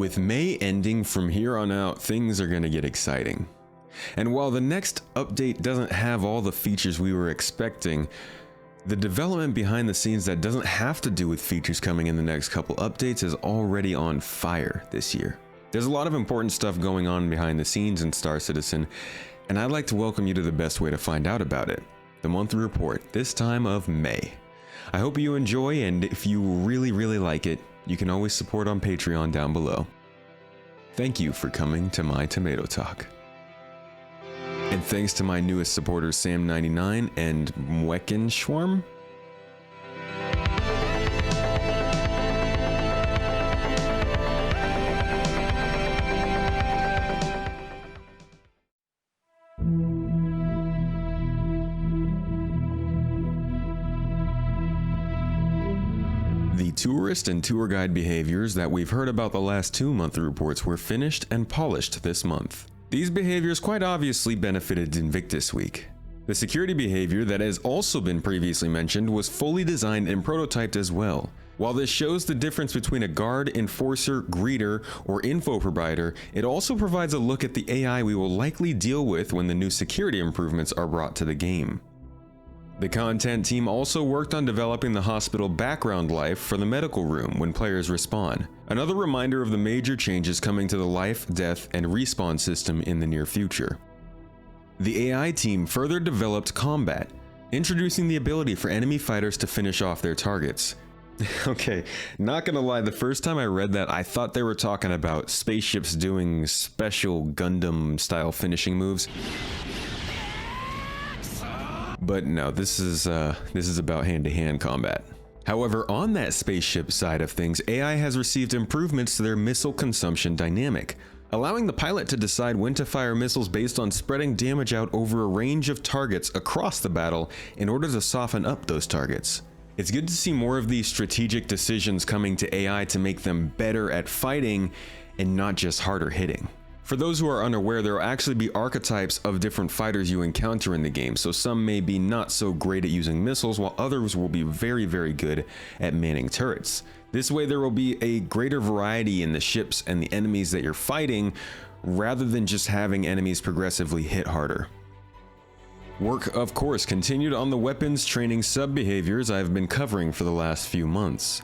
With May ending, from here on out, things are going to get exciting. And while the next update doesn't have all the features we were expecting, the development behind the scenes that doesn't have to do with features coming in the next couple updates is already on fire this year. There's a lot of important stuff going on behind the scenes in Star Citizen, and I'd like to welcome you to the best way to find out about it, the monthly report, this time of May. I hope you enjoy, and if you really like it, you can always support on Patreon down below. Thank you for coming to my Tomato Talk. And thanks to my newest supporters Sam99 and Mweckenschwarm. The tourist and tour guide behaviors that we've heard about the last 2 monthly reports were finished and polished this month. These behaviors quite obviously benefited Invictus Week. The security behavior that has also been previously mentioned was fully designed and prototyped as well. While this shows the difference between a guard, enforcer, greeter, or info provider, it also provides a look at the AI we will likely deal with when the new security improvements are brought to the game. The content team also worked on developing the hospital background life for the medical room when players respawn. Another reminder of the major changes coming to the life, death, and respawn system in the near future. The AI team further developed combat, introducing the ability for enemy fighters to finish off their targets. Okay, not gonna lie, the first time I read that, I thought they were talking about spaceships doing special Gundam-style finishing moves. But no, this is about hand-to-hand combat. However, on that spaceship side of things, AI has received improvements to their missile consumption dynamic, allowing the pilot to decide when to fire missiles based on spreading damage out over a range of targets across the battle in order to soften up those targets. It's good to see more of these strategic decisions coming to AI to make them better at fighting and not just harder hitting. For those who are unaware, there will actually be archetypes of different fighters you encounter in the game, so some may be not so great at using missiles, while others will be very good at manning turrets. This way there will be a greater variety in the ships and the enemies that you're fighting, rather than just having enemies progressively hit harder. Work, of course, continued on the weapons training sub-behaviors I've been covering for the last few months.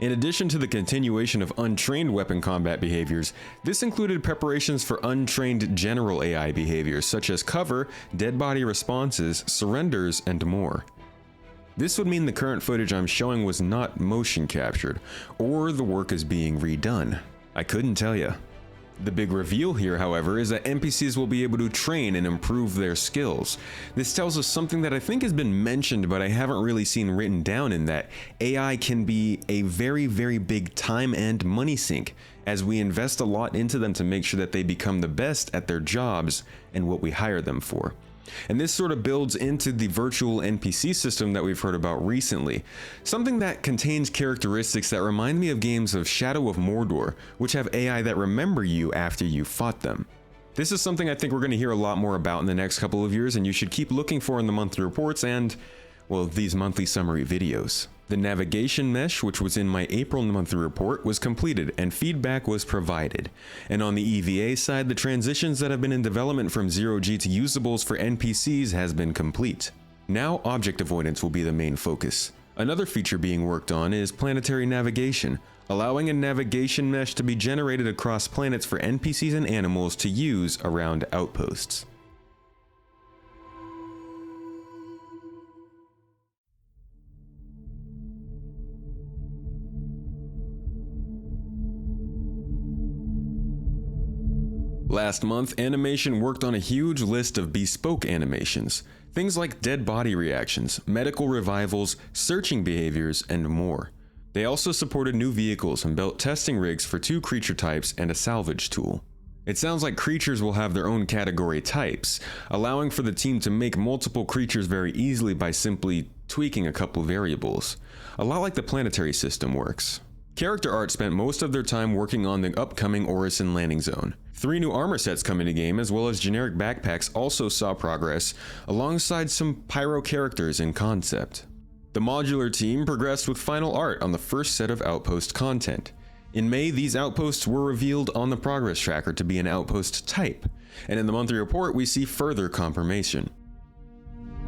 In addition to the continuation of untrained weapon combat behaviors, this included preparations for untrained general AI behaviors such as cover, dead body responses, surrenders, and more. This would mean the current footage I'm showing was not motion captured, or the work is being redone. I couldn't tell ya. The big reveal here, however, is that NPCs will be able to train and improve their skills. This tells us something that I think has been mentioned, but I haven't really seen written down, in that AI can be a very big time and money sink, as we invest a lot into them to make sure that they become the best at their jobs and what we hire them for. And this sort of builds into the virtual NPC system that we've heard about recently, something that contains characteristics that remind me of games of Shadow of Mordor, which have AI that remember you after you fought them. This is something I think we're going to hear a lot more about in the next couple of years, and you should keep looking for in the monthly reports and, well, these monthly summary videos. The navigation mesh, which was in my April monthly report, was completed and feedback was provided. And on the EVA side, the transitions that have been in development from 0G to usables for NPCs has been complete. Now object avoidance will be the main focus. Another feature being worked on is planetary navigation, allowing a navigation mesh to be generated across planets for NPCs and animals to use around outposts. Last month, Animation worked on a huge list of bespoke animations, things like dead body reactions, medical revivals, searching behaviors, and more. They also supported new vehicles and built testing rigs for 2 creature types and a salvage tool. It sounds like creatures will have their own category types, allowing for the team to make multiple creatures very easily by simply tweaking a couple variables, a lot like the planetary system works. Character art spent most of their time working on the upcoming Orison landing zone. 3 new armor sets come into game, as well as generic backpacks also saw progress, alongside some pyro characters in concept. The modular team progressed with final art on the first set of Outpost content. In May, these outposts were revealed on the progress tracker to be an outpost type, and in the monthly report we see further confirmation.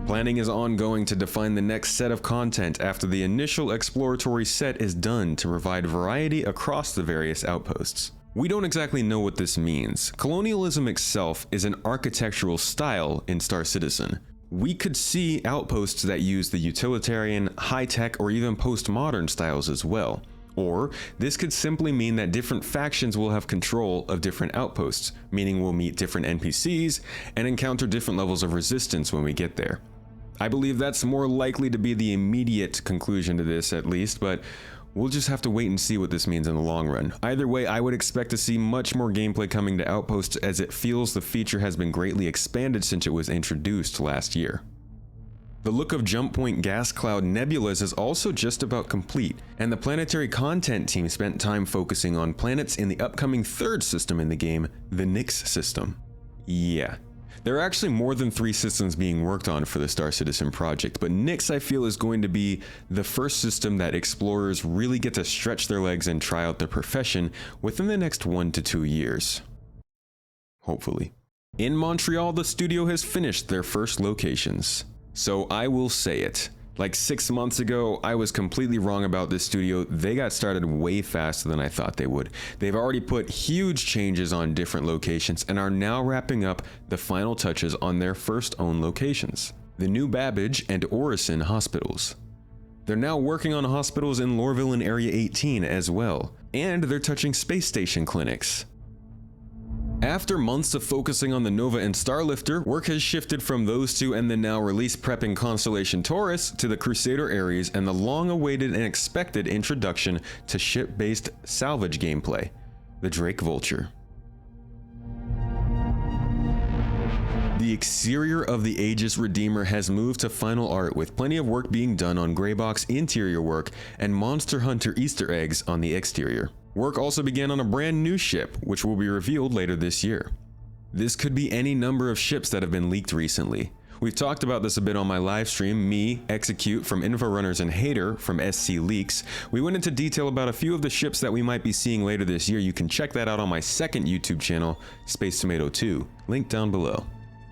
Planning is ongoing to define the next set of content after the initial exploratory set is done to provide variety across the various outposts. We don't exactly know what this means. Colonialism itself is an architectural style in Star Citizen. We could see outposts that use the utilitarian, high-tech, or even postmodern styles as well. Or this could simply mean that different factions will have control of different outposts, meaning we'll meet different NPCs and encounter different levels of resistance when we get there. I believe that's more likely to be the immediate conclusion to this at least, but we'll just have to wait and see what this means in the long run. Either way, I would expect to see much more gameplay coming to Outposts, as it feels the feature has been greatly expanded since it was introduced last year. The look of Jump Point Gas Cloud Nebulas is also just about complete, and the planetary content team spent time focusing on planets in the upcoming third system in the game, the Nyx system. Yeah. There are actually more than 3 systems being worked on for the Star Citizen project, but Nyx I feel is going to be the first system that explorers really get to stretch their legs and try out their profession within the next 1 to 2 years. Hopefully. In Montreal, the studio has finished their first locations. So I will say it. Like 6 months ago, I was completely wrong about this studio. They got started way faster than I thought they would. They've already put huge changes on different locations and are now wrapping up the final touches on their first own locations, the New Babbage and Orison hospitals. They're now working on hospitals in Lorville and Area 18 as well, and they're touching space station clinics. After months of focusing on the Nova and Starlifter, work has shifted from those two and the now release prepping Constellation Taurus to the Crusader Ares and the long-awaited and expected introduction to ship-based Salvage gameplay, the Drake Vulture. The exterior of the Aegis Redeemer has moved to final art, with plenty of work being done on Greybox interior work and Monster Hunter Easter eggs on the exterior. Work also began on a brand new ship, which will be revealed later this year. This could be any number of ships that have been leaked recently. We've talked about this a bit on my live stream, me, Execute from Inforunners, and Hater from SC Leaks. We went into detail about a few of the ships that we might be seeing later this year. You can check that out on my second YouTube channel, Space Tomato 2, link down below.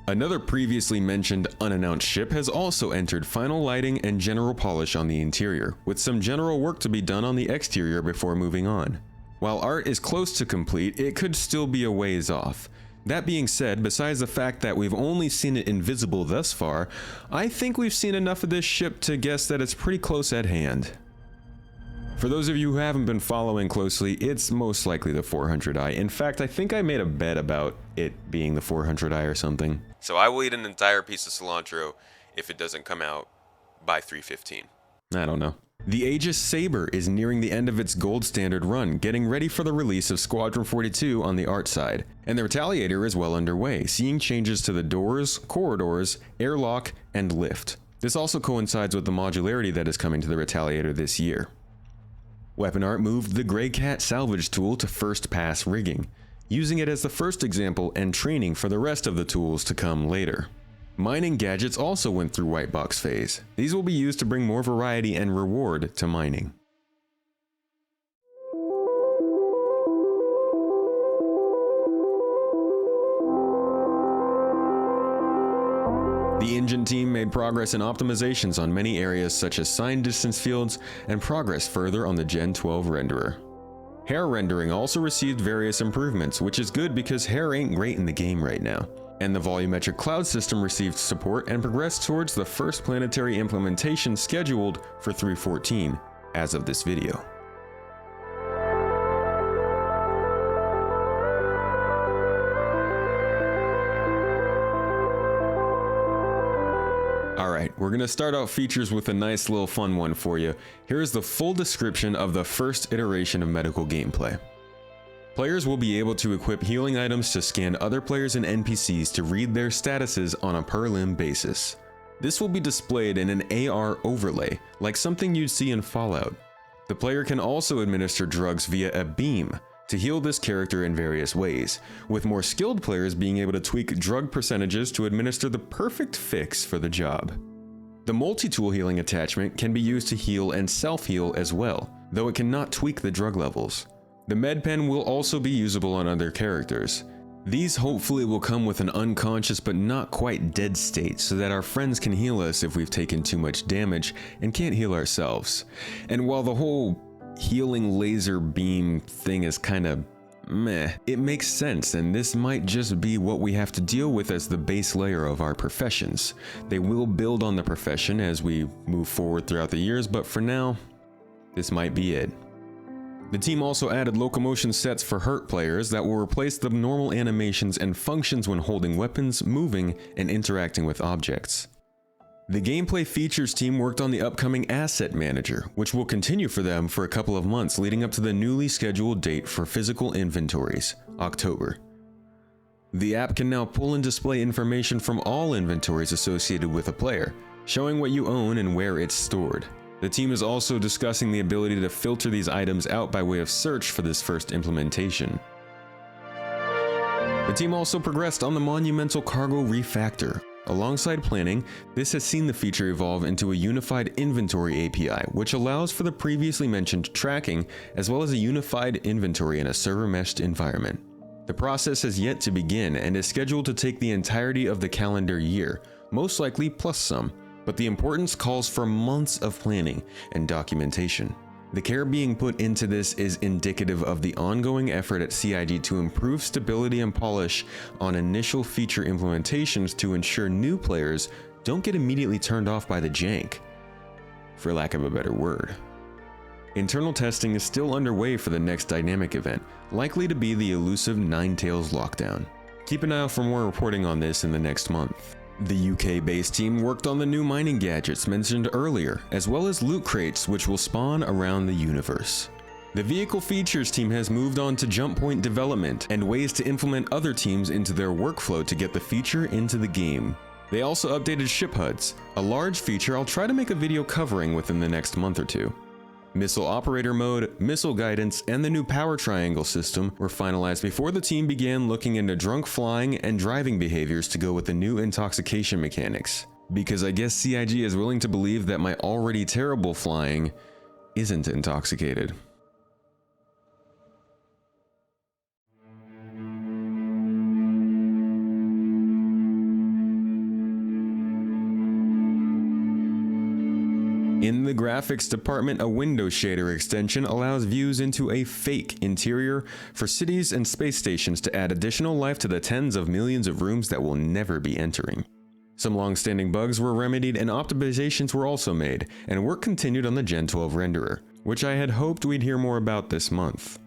Another previously mentioned unannounced ship has also entered final lighting and general polish on the interior, with some general work to be done on the exterior before moving on. While art is close to complete, it could still be a ways off. That being said, besides the fact that we've only seen it invisible thus far, I think we've seen enough of this ship to guess that it's pretty close at hand. For those of you who haven't been following closely, it's most likely the 400i. In fact, I think I made a bet about it being the 400i or something. So I will eat an entire piece of cilantro if it doesn't come out by 3:15. I don't know. The Aegis Saber is nearing the end of its gold standard run, getting ready for the release of Squadron 42 on the art side. And the Retaliator is well underway, seeing changes to the doors, corridors, airlock, and lift. This also coincides with the modularity that is coming to the Retaliator this year. Weapon Art moved the Grey Cat salvage tool to first pass rigging, using it as the first example and training for the rest of the tools to come later. Mining gadgets also went through white box phase. These will be used to bring more variety and reward to mining. The engine team made progress in optimizations on many areas such as sign distance fields and progress further on the Gen 12 renderer. Hair rendering also received various improvements, which is good because hair ain't great in the game right now. And the volumetric cloud system received support and progressed towards the first planetary implementation scheduled for 3.14 as of this video. Alright, we're gonna start out features with a nice little fun one for you. Here's the full description of the first iteration of medical gameplay. Players will be able to equip healing items to scan other players and NPCs to read their statuses on a per limb basis. This will be displayed in an AR overlay, like something you'd see in Fallout. The player can also administer drugs via a beam to heal this character in various ways, with more skilled players being able to tweak drug percentages to administer the perfect fix for the job. The multi-tool healing attachment can be used to heal and self-heal as well, though it cannot tweak the drug levels. The med pen will also be usable on other characters. These hopefully will come with an unconscious but not quite dead state so that our friends can heal us if we've taken too much damage and can't heal ourselves. And while the whole healing laser beam thing is kinda meh, it makes sense, and this might just be what we have to deal with as the base layer of our professions. They will build on the profession as we move forward throughout the years, but for now, this might be it. The team also added locomotion sets for hurt players that will replace the normal animations and functions when holding weapons, moving, and interacting with objects. The gameplay features team worked on the upcoming Asset Manager, which will continue for them for a couple of months leading up to the newly scheduled date for physical inventories, October. The app can now pull and display information from all inventories associated with a player, showing what you own and where it's stored. The team is also discussing the ability to filter these items out by way of search for this first implementation. The team also progressed on the Monumental Cargo Refactor. Alongside planning, this has seen the feature evolve into a unified inventory API, which allows for the previously mentioned tracking, as well as a unified inventory in a server-meshed environment. The process has yet to begin and is scheduled to take the entirety of the calendar year, most likely plus some, but the importance calls for months of planning and documentation. The care being put into this is indicative of the ongoing effort at CIG to improve stability and polish on initial feature implementations to ensure new players don't get immediately turned off by the jank, for lack of a better word. Internal testing is still underway for the next dynamic event, likely to be the elusive Ninetales lockdown. Keep an eye out for more reporting on this in the next month. The UK-based team worked on the new mining gadgets mentioned earlier, as well as loot crates which will spawn around the universe. The vehicle features team has moved on to jump point development and ways to implement other teams into their workflow to get the feature into the game. They also updated ship HUDs, a large feature I'll try to make a video covering within the next month or two. Missile operator mode, missile guidance, and the new power triangle system were finalized before the team began looking into drunk flying and driving behaviors to go with the new intoxication mechanics. Because I guess CIG is willing to believe that my already terrible flying isn't intoxicated. In the graphics department, a window shader extension allows views into a fake interior for cities and space stations to add additional life to the tens of millions of rooms that will never be entering. Some long-standing bugs were remedied and optimizations were also made, and work continued on the Gen 12 renderer, which I had hoped we'd hear more about this month.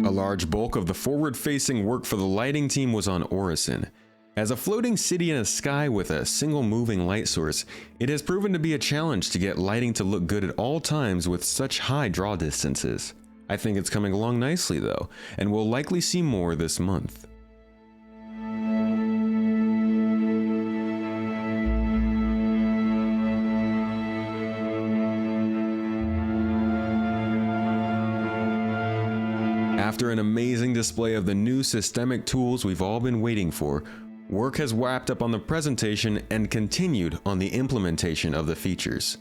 A large bulk of the forward-facing work for the lighting team was on Orison. As a floating city in a sky with a single moving light source, it has proven to be a challenge to get lighting to look good at all times with such high draw distances. I think it's coming along nicely though, and we'll likely see more this month. After an amazing display of the new systemic tools we've all been waiting for, work has wrapped up on the presentation and continued on the implementation of the features.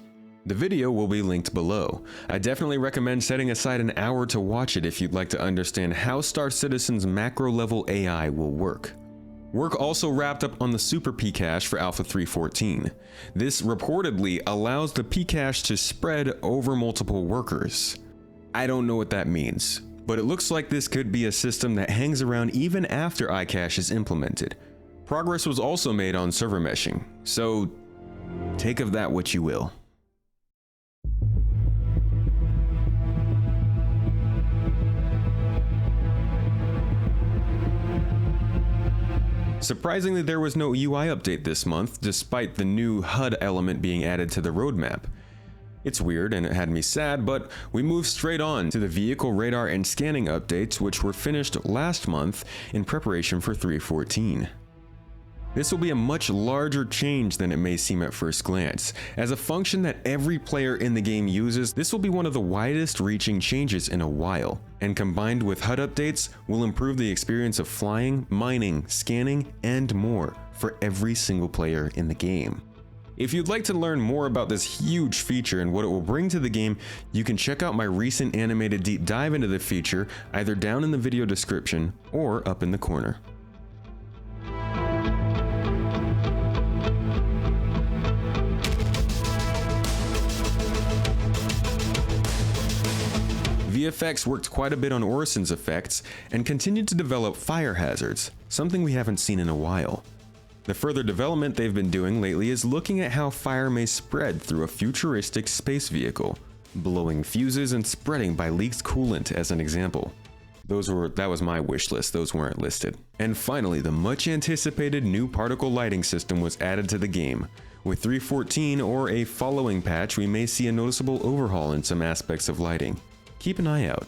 The video will be linked below. I definitely recommend setting aside an hour to watch it if you'd like to understand how Star Citizen's macro-level AI will work. Work also wrapped up on the Super Pcache for Alpha 3.14. This reportedly allows the Pcache to spread over multiple workers. I don't know what that means, but it looks like this could be a system that hangs around even after iCache is implemented. Progress was also made on server meshing, so take of that what you will. Surprisingly, there was no UI update this month, despite the new HUD element being added to the roadmap. It's weird and it had me sad, but we moved straight on to the vehicle radar and scanning updates, which were finished last month in preparation for 3.14. This will be a much larger change than it may seem at first glance. As a function that every player in the game uses, this will be one of the widest reaching changes in a while, and combined with HUD updates, will improve the experience of flying, mining, scanning, and more for every single player in the game. If you'd like to learn more about this huge feature and what it will bring to the game, you can check out my recent animated deep dive into the feature either down in the video description or up in the corner. VFX worked quite a bit on Orison's effects and continued to develop fire hazards, something we haven't seen in a while. The further development they've been doing lately is looking at how fire may spread through a futuristic space vehicle, blowing fuses and spreading by leaked coolant as an example. That was my wish list, those weren't listed. And finally, the much anticipated new particle lighting system was added to the game. With 3.14 or a following patch, we may see a noticeable overhaul in some aspects of lighting. Keep an eye out.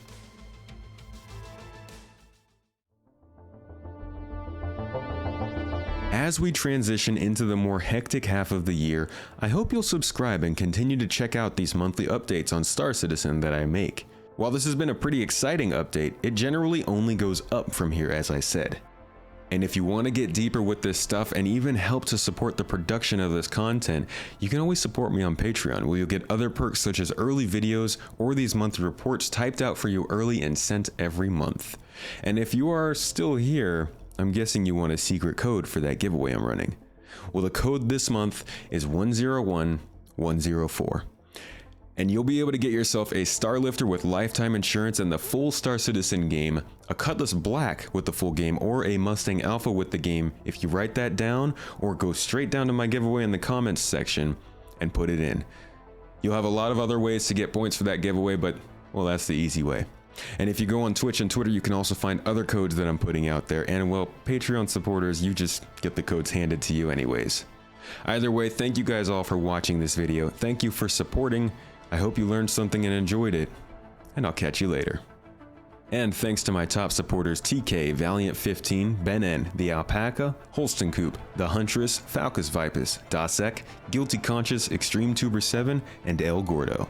As we transition into the more hectic half of the year, I hope you'll subscribe and continue to check out these monthly updates on Star Citizen that I make. While this has been a pretty exciting update, it generally only goes up from here, as I said. And if you want to get deeper with this stuff and even help to support the production of this content, you can always support me on Patreon, where you'll get other perks such as early videos or these monthly reports typed out for you early and sent every month. And if you are still here, I'm guessing you want a secret code for that giveaway I'm running. Well, the code this month is 101104. And you'll be able to get yourself a Starlifter with lifetime insurance and the full Star Citizen game, a Cutlass Black with the full game, or a Mustang Alpha with the game if you write that down or go straight down to my giveaway in the comments section and put it in. You'll have a lot of other ways to get points for that giveaway, but well, that's the easy way. And if you go on Twitch and Twitter, you can also find other codes that I'm putting out there, and well, Patreon supporters, you just get the codes handed to you anyways. Either way, thank you guys all for watching this video. Thank you for supporting. I hope you learned something and enjoyed it, and I'll catch you later. And thanks to my top supporters TK, Valiant15, Ben N, The Alpaca, Holston Coop, The Huntress, Falcus Vipus, Dasek, Guilty Conscious, Extreme Tuber 7, and El Gordo.